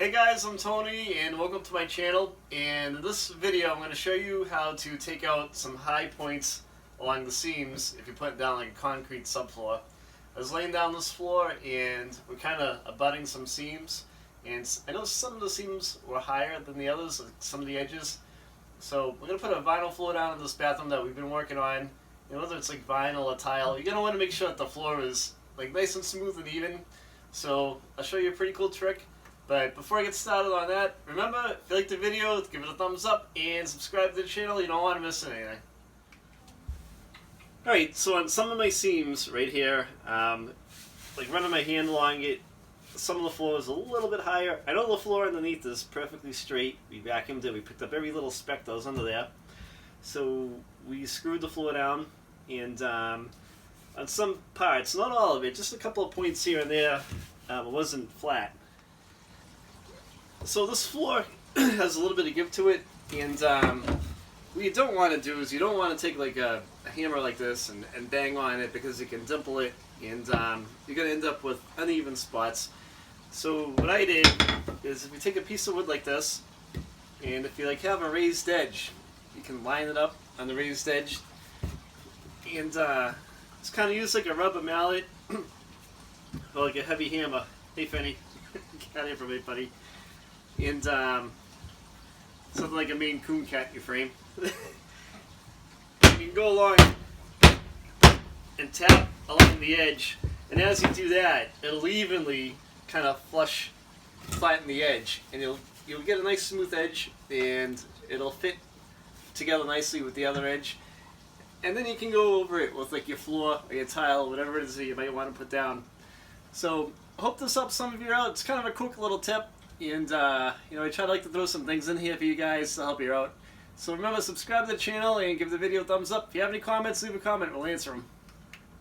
Hey guys, I'm Tony and welcome to my channel, and in this video I'm going to show you how to take out some high points along the seams if you put it down like a concrete subfloor. I was laying down this floor and we're kind of abutting some seams, and I noticed some of the seams were higher than the others, like some of the edges. So we're going to put a vinyl floor down in this bathroom that we've been working on. Whether it's like vinyl or tile, you're going to want to make sure that the floor is like nice and smooth and even. So I'll show you a pretty cool trick. But before I get started on that, remember, if you like the video, give it a thumbs up and subscribe to the channel. You don't want to miss anything. Alright, so on some of my seams right here, like running my hand along it, some of the floor is a little bit higher. I know the floor underneath is perfectly straight. We vacuumed it. We picked up every little speck that was under there. So we screwed the floor down, and on some parts, not all of it, just a couple of points here and there, it wasn't flat. So this floor has a little bit of give to it, and what you don't want to do is you don't want to take like a hammer like this and bang on it, because it can dimple it, and you're going to end up with uneven spots. So what I did is, if you take a piece of wood like this, and if you like have a raised edge, you can line it up on the raised edge, and it's kind of used like a rubber mallet or like a heavy hammer. Hey Fanny, get out of here from me, buddy. And something like a Maine Coon cat you frame. You can go along and tap along the edge, and as you do that, it'll evenly kind of flatten the edge, and you'll get a nice smooth edge, and it'll fit together nicely with the other edge. And then you can go over it with like your floor or your tile or whatever it is that you might want to put down. So I hope this helps some of you out. It's kind of a quick little tip. And, I try to like to throw some things in here for you guys to help you out. So remember, subscribe to the channel and give the video a thumbs up. If you have any comments, leave a comment. We'll answer them.